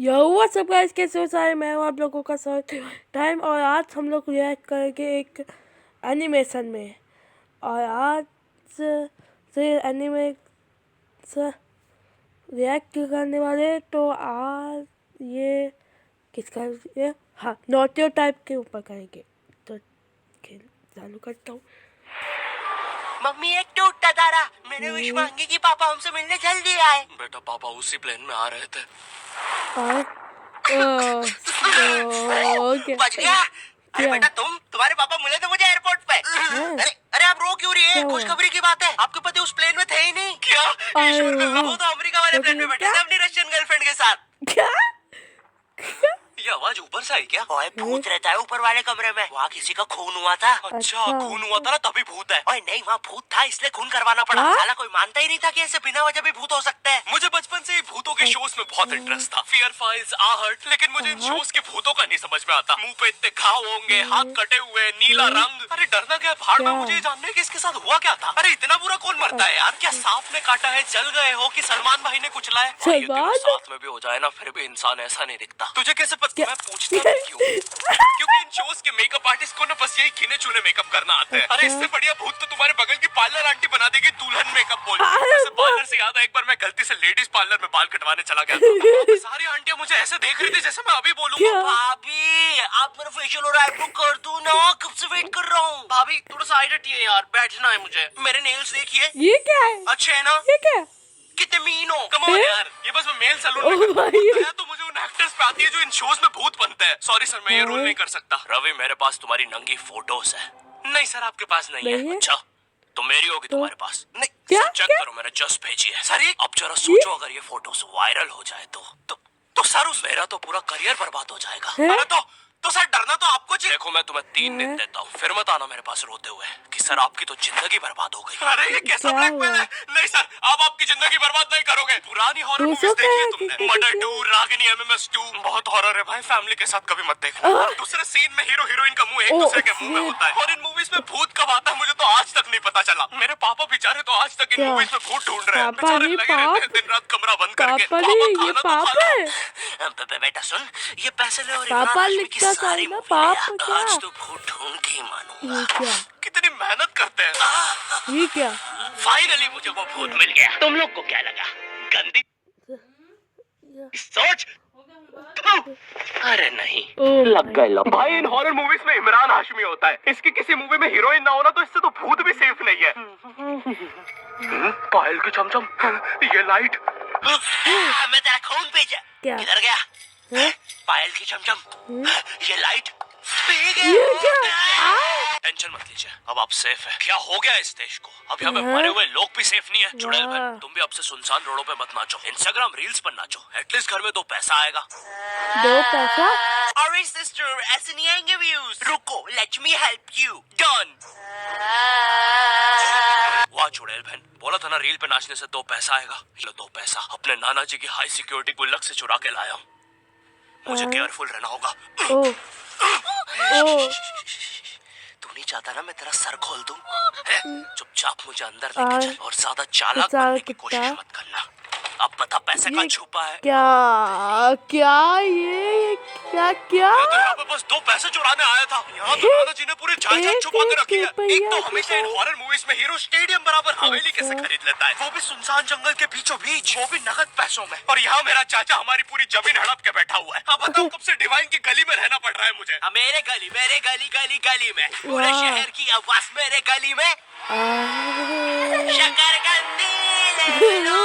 यो सब गाइस, कैसे हो सारे? मैं हूं आप लोगों का टाइम, और आज हम लोग रिएक्ट करेंगे एक एनिमेशन में। और आज से एनिमे से रिएक्ट करने वाले, तो आज ये किसका ये हाँ नोटियो टाइप के ऊपर करेंगे। तो खेल चालू करता हूँ। मम्मी एक टूटा तारा, मैंने विश मांगी कि पापा हमसे मिलने जल्दी आए। बेटा पापा उसी प्लेन में आ रहे थे। बच गया। अरे बेटा तुम्हारे पापा मिले थे मुझे एयरपोर्ट पे। अरे अरे आप रो क्यों रही है? खुशखबरी की बात है, आपके पति उस प्लेन में थे ही नहीं। क्या? वो तो अमेरिका वाले प्लेन में बैठे थे अपनी रशियन गर्लफ्रेंड के साथ। क्या? ये आवाज ऊपर से आई क्या? ओए भूत रहता है ऊपर वाले कमरे में, वहाँ किसी का खून हुआ था। अच्छा खून हुआ था ना, तभी भूत है। ओए नहीं, वहाँ भूत था इसलिए खून करवाना पड़ा। साला कोई मानता ही नहीं था कि ऐसे बिना वजह भी भूत हो सकते हैं। मुझे बचपन से ही भूतों के शोज में बहुत इंटरेस्ट था, फियर फाइल्स, आहट, लेकिन मुझे इन शोज के भूतों का नहीं समझ में आता। मुंह पे इतने घाव होंगे, हाथ कटे हुए, नीला रंग। अरे डरना क्या भाड़ में, मुझे जानने कि इसके साथ हुआ क्या था। अरे इतना बुरा कौन मरता है यार? क्या सांप ने काटा है, जल गए हो कि सलमान भाई ने कुचला है? साथ में भी हो जाए ना, फिर भी इंसान ऐसा नहीं दिखता। तुझे कैसे पता? मैं पूछता क्यों? क्योंकि इन शोज के मेकअप आर्टिस्ट को ना बस यही गिने चुने मेकअप करना आता है। अरे इससे बढ़िया भूत तो तुम्हारे बगल की पार्लर आंटी बना देगी दुल्हन मेकअप बोल। वैसे पार्लर से याद है, एक बार मैं गलती से लेडीज पार्लर में बाल कटवाने चला गया था। सारी आंटियां मुझे ऐसे देख रही थी जैसे मैं अभी बोलूंगा भाभी आप मेरा फेशियल और आईब्रो कर दो ना, कब से वेट कर रहा हूँ। भाभी थोड़ा साइड हटिए यार, बैठना है मुझे। मेरे नेल्स देखिए, ये क्या है? अच्छे है ना? ये क्या? कितने मीन हो। कम ऑन यार, ये बस मैं मेल सैलून में करता तो मुझे उन एक्टर्स पे आती है जो इन शोज में भूत बनते हैं। सॉरी सर, मैं ये रोल नहीं कर सकता। रवि मेरे पास तुम्हारी नंगी फोटोज है। नहीं सर आपके पास नहीं है। अच्छा तो मेरी होगी तुम्हारे पास? नहीं सर, चेक करो, मैंने जस्ट भेजी है। सर अब जरा सोचो, अगर ये फोटोज वायरल हो जाए तो सर उस मेरा तो पूरा करियर बर्बाद हो जाएगा। अरे तो सर डरना तो आपको चाहिए। देखो मैं तुम्हें 3 दिन देता हूँ, फिर मत आना मेरे पास रोते हुए कि सर आपकी तो जिंदगी बर्बाद हो गई। अरे ये कैसा ब्लैकमेल है? नहीं सर, आप आपकी जिंदगी बर्बाद नहीं करोगे। पुरानी हॉरर मूवीज देखी है तुमने? मर्डर 2, रागिनी, MMS 2, बहुत हॉरर है भाई, फैमिली के साथ कभी मत देखना। दूसरे सीन में हीरो हीरोइन का मुंह एक दूसरे के मुंह में होता है। और इन मूवीज में भूत कब आता है मुझे तो आज तक नहीं पता चला। मेरे पापा बेचारे तो आज तक इन मूवीज में भूत ढूंढ रहे हैं। बेचारे लगे रहते हैं दिन रात कमरा बंद करके। बेटा सुन, ये पैसे ले और पापा लिखता सारी ना पाप क्या? आज तो भूत ढूंढ के मानूंगा। कितनी मेहनत करते हैं। ये क्या? फाइनली मुझे वो भूत मिल गया। तुम लोग को क्या लगा? गंदी सोच। अरे नहीं, लग गए लो। भाई इन हॉरर मूवीज में इमरान हाशमी होता है, इसकी किसी मूवी में हीरोइन ना होना तो इससे तो भूत भी सेफ नहीं है। पायल की चमचम, ये लाइट। मैं तेरा खून भेजा, किधर गया? पायल की चमचम, ये लाइट। टेंशन मत लीजिए, अब आप सेफ है। क्या हो गया इस देश को? अब यहाँ पे मरे हुए लोग भी सेफ नहीं है। चुड़ैल बहन, तुम भी अब से सुनसान रोडों पे मत नाचो, इंस्टाग्राम रील्स पर नाचो, एटलीस्ट घर में 2 पैसा आएगा। 2 पैसा? अरे सिस्टर, ऐसे नहीं आएंगे व्यूज। रुको, let me help you. Done. वाह चुड़ैल बहन, बोला था ना रील पे नाचने से 2 पैसा आएगा। लो 2 पैसा अपने नाना जी की हाई सिक्योरिटी गुल्लक से चुरा के लाया हूँ। मुझे केयरफुल रहना होगा। तू नहीं चाहता ना मैं तेरा सर खोल दूं? चुपचाप मुझे अंदर लेके चल और ज्यादा चालाक बनने की कोशिश मत करना। अब पता पैसे का छुपा है। क्या क्या ये क्या क्या? मैं तो यहाँ पे बस 2 पैसे चुराने आया था। यहाँ तो नाना जी ने पूरी जायदाद छुपा के रखी है। एक तो हमेशा इन हॉरर मूवीज में हीरो स्टेडियम बराबर हवेली कैसे खरीद लेता है, वो भी सुनसान जंगल के बीचों बीच, वो भी नगद पैसों में। और यहाँ मेरा चाचा हमारी पूरी जमीन हड़प के बैठा हुआ है। अब बताओ कब से डिवाइन की गली में रहना पड़ रहा है मुझे। मेरे गली में, पूरे शहर की आवाज मेरे गली में। शकरकंदी ले लो।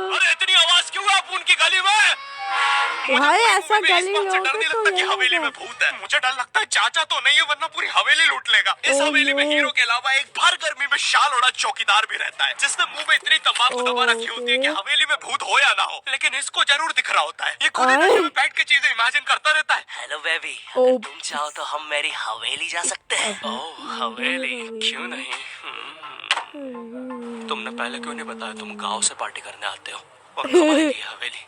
अरे इतनी आवाज क्यों है आप उनकी गली में? भाई ऐसा गली में डर नहीं लगता कि हवेली में भूत है। मुझे डर लगता है चाचा तो नहीं है, वरना पूरी हवेली लूट लेगा। इस हवेली में हीरो के अलावा एक भर गर्मी में शाल ओढ़ा चौकीदार भी रहता है, जिसने मुंह में इतनी तंबाकू दबा रखी होती है कि हवेली में भूत हो या ना हो, लेकिन इसको जरूर दिख रहा होता है। ये खुद ही में बैठ के चीजें इमेजिन करता रहता है। हेलो बेबी, तुम चाहो तो हम मेरी हवेली जा सकते हैं। ओह हवेली, क्यों नहीं? तुमने पहले क्यों नहीं बताया तुम गाँव से पार्टी करने आते हो और हवेली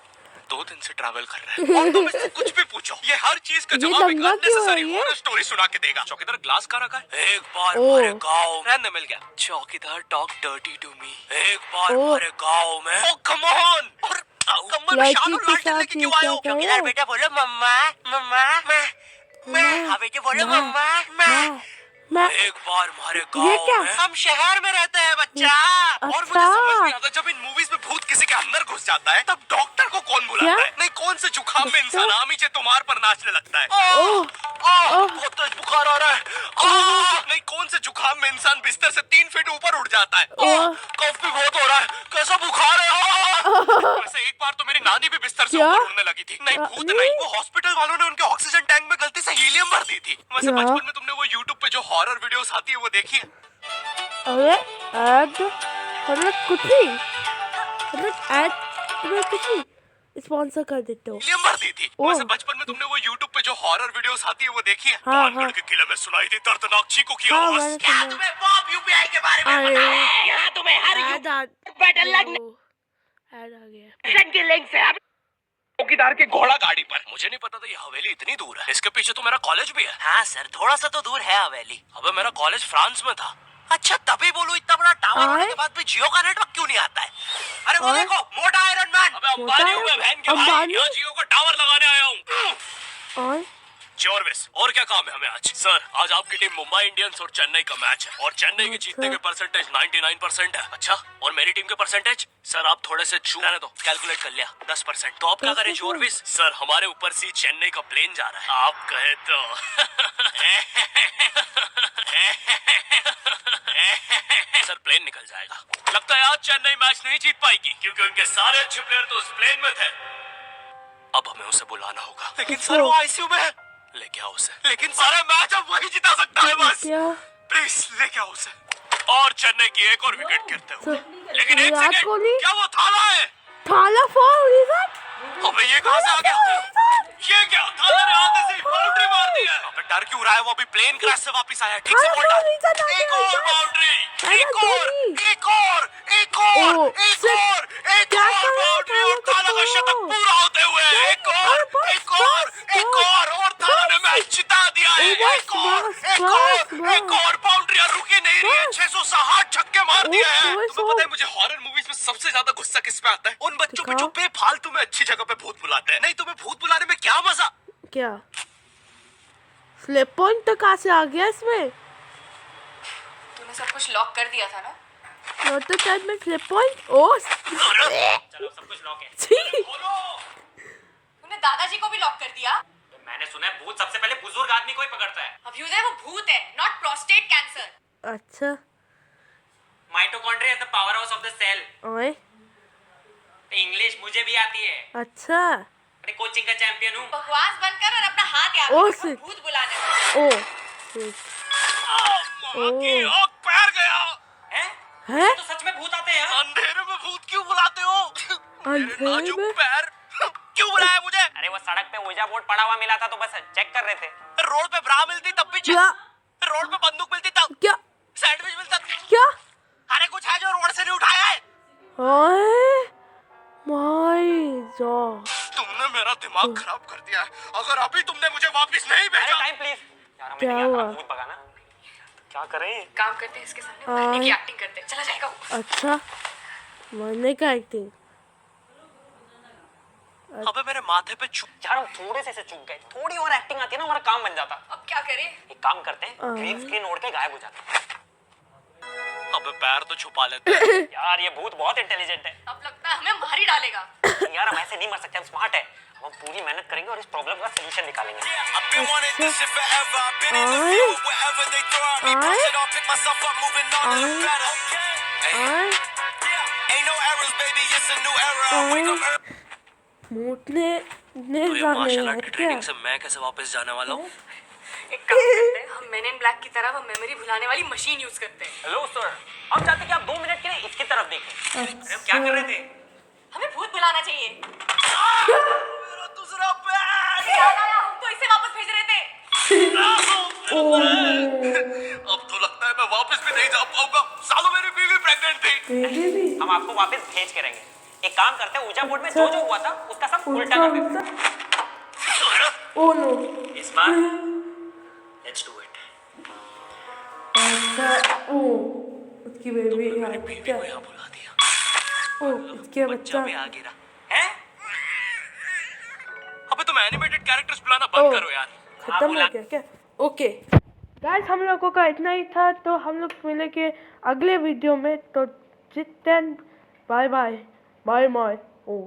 2 दिन से ट्रैवल कर रहे हैं। और तुम इससे कुछ भी पूछो, ये हर चीज का जवाब एक अननेसेसरी हॉरर स्टोरी सुना के देगा। चौकीदार ग्लास का रखा है। एक बार हमारे गाँव रहने मिल गया। चौकीदार टॉक डर्टी टू मी। एक बार हमारे गाँव में। ओह कम ऑन। और बताऊं? कमर में शान और लालटेन लेके क्यों आए हो? चौकीदार बेटा बोलो मम्मा मम्मा मैं। हाँ बेटे बोलो मम्मा मैं। एक बार हमारे गांव में हम शहर में रहते हैं बच्चा। और मुझे समझ नहीं आता जब इन मूवीज में भूत किसी के अंदर घुस जाता है तब डॉक्टर को कौन बुलाता है? नहीं कौन से जुकाम में इंसान आमीचे तुम्हार पर नाचने लगता है? बहुत तेज बुखार आ रहा है। नहीं कौन से जुकाम में इंसान बिस्तर से 3 फीट ऊपर उठ जाता है? कफ भी बहुत हो रहा है। कैसा बुखार है? वैसे एक बार तो मेरी नानी भी बिस्तर से ऊपर उड़ने लगी थी। नहीं भूत नहीं, वो हॉस्पिटल वालों ने उनके ऑक्सीजन टैंक में गलती से हीलियम भर दी थी। वैसे बचपन में तुमने वो यूट्यूब पे जो हॉरर वीडियोस आती है वो देखी है? अरे ऐड मतलब कुछ नहीं, मतलब ऐड तुम्हें कुछ नहीं स्पॉन्सर कर देते हो। हीलियम भर दी थी। वैसे बचपन में तुमने वो यूट्यूब पे जो हॉरर वीडियोस आती है वो देखी है? पानगढ़ के किले में सुनाई थी दर्दनाक चीखों की आवाज। क्या तुम्हें पॉप यूपीआई के बारे में पता है? यहाँ तुम्हें हर बैटल लगने ऐड आ गया के लिंक से आप चौकीदार के घोड़ा गाड़ी पर। मुझे नहीं पता था ये हवेली इतनी दूर है। इसके पीछे तो मेरा कॉलेज भी है। हाँ सर थोड़ा सा तो दूर है हवेली। अबे मेरा कॉलेज फ्रांस में था। अच्छा तभी बोलूं इतना बड़ा टावर होने के बाद भी जियो का नेटवर्क क्यों नहीं आता है? अरे वो देखो मोटा आयरन मैन। अबे अंबानी हूँ मैं बहन के भाई। यहाँ जियो का टावर लगाने आया हूँ। और जॉर्विस और क्या काम है हमें आज? सर आज आपकी टीम मुंबई इंडियंस और चेन्नई का मैच है और चेन्नई के जीतने के परसेंटेज 99% है। अच्छा और मेरी टीम के परसेंटेज? सर आप थोड़े से रहने दो, कैलकुलेट कर लिया 10%। तो आप क्या करें जॉर्विस? सर हमारे ऊपर से चेन्नई का प्लेन जा रहा है। आप कहे तो सर प्लेन निकल जाएगा। लगता है आज चेन्नई मैच नहीं जीत पाएगी क्योंकि उनके सारे अच्छे प्लेयर तो उस प्लेन में थे। अब हमें उसे बुलाना होगा। लेकिन सर वो आईसीयू में है। लेके आओ उसे। लेकिन सारे मैच अब वही जिता सकता है बस। प्लीज लेके आओ उसे। और चेन्नई की एक और विकेट गिरते हुए। लेकिन एक सेकंड, क्या वो थाला है? थाला फॉर अबे ये कहां से आ गया? ये क्या? थाला ने आते से बाउंड्री मार दी है। अबे डर क्यों रहा है? वो अभी प्लेन क्रैश से वापस आया। ठीक से बोल रहा है। एक और बाउंड्री, एक और, एक और, एक और, एक और, एक और बाउंड्री और थाला का शतक पूरा होते हुए एक और, एक और, एक और थाला ने मैच जिता दिया है। एक और, एक और, एक और बाउंड्री रुकी नहीं रही है। 660 छक्के मार दिए हैं। तुम्हें पता है मुझे हॉरर मूवीज में सबसे ज्यादा गुस्सा किस पे आता है? उन बच्चों पे जो बेफालतू में अच्छी जगह पे भूत बुलाते हैं। नहीं तुम्हें भूत बुलाने में क्या मजा? क्या स्लिप पॉइंट तो कहाँ से आ गया इसमें? तूने सब कुछ लॉक कर दिया था ना? नोट द टाइम में स्लिप पॉइंट। ओ चलो सब कुछ लॉक है। तूने दादाजी को भी लॉक कर दिया? मैंने सुना है भूत सबसे पहले बुजुर्ग आदमी को ही पकड़ता है। अभ्युदय वो भूत है, नॉट प्रोस्टेट कैंसर। अच्छा mitochondria is the powerhouse of the cell. ओए इंग्लिश मुझे भी आती है। अच्छा अरे कोचिंग का चैंपियन हूँ। बकवास बंद कर और अपना हाथ याद ओ, रखो भूत बुलाने। ओ माँ की आँख पैर गया। है तो सच में भूत आते हैं? अंधेरे में भूत क्यों बुलाते हो? मेरे नाजुक पैर क्यों बुलाया मुझे? अरे वो सड़क पे ओजा बोर्ड पड़ा हुआ मिला था तो बस चेक कर रहे थे। रोड पे ब्रा मिलती तब भी क्या? रोड पे बंदूक मिलती तब क्या सैंडविच मिलता क्या? अरे कुछ है जो रोड से नहीं उठाया है? ओए माय गॉड तुमने मेरा दिमाग खराब कर दिया है। अगर अभी तुमने मुझे वापस नहीं भेजा। टाइम प्लीज यार, क्या हुआ? भूत भगाना क्या करें? काम करते हैं इसके सामने, मरने की एक्टिंग करते हैं। चला जाएगा वो। अच्छा मरने का एक्टिंग। अबे मेरे माथे पे यार हम थोड़े से चूक गए, थोड़ी और एक्टिंग आती है ना हमारा काम बन जाता। अब क्या करें? एक काम करते हैं, ग्रीन स्क्रीन ओढ़ के गायब हो जाते हैं। अबे पैर तो छुपा लेते हैं। यार ये भूत बहुत इंटेलिजेंट है। अब लगता है हमें मार ही डालेगा। यार हम ऐसे नहीं मर सकते, हम स्मार्ट है। हम पूरी मेहनत करेंगे और इस प्रॉब्लम का सलूशन निकालेंगे। ट्रेनिंग से मैं कैसे वापस जाने वाला हूँ? एक काम करते हैं, हम मेन इन ब्लैक की तरह वो मेमोरी भुलाने वाली मशीन यूज करते हैं। हेलो सर, हम चाहते हैं कि आप 2 मिनट के लिए इसकी तरफ देखें। अरे क्या कर रहे थे? हमें भूत बुलाना चाहिए। मेरा दूसरा पैर। याद आया, हम तो इसे वापस भेज रहे थे। अब तो लगता है मैं वापस भी नहीं जा पाऊंगा। सालों मेरी बीवी प्रेग्नेंट थी। हम आपको वापस भेज के रहेंगे। एक काम करते हैं, ऊजा बोर्ड में जो जो हुआ था उसका सब उल्टा कर देते हैं। ओह नो इस बार लेट्स डू इट। अच्छा ओ उसकी बेबी मेरी बीवी को यहाँ बुला दिया। ओ इसके बच्चा भी आ गिरा है। कैरेक्टर्स बुलाना बंद करो यार। खत्म हो गया क्या? ओके गाइस, हम लोगों का इतना ही था, तो हम लोग मिलेंगे अगले वीडियो में। तो जितने बाय बाय बाय बाय। ओ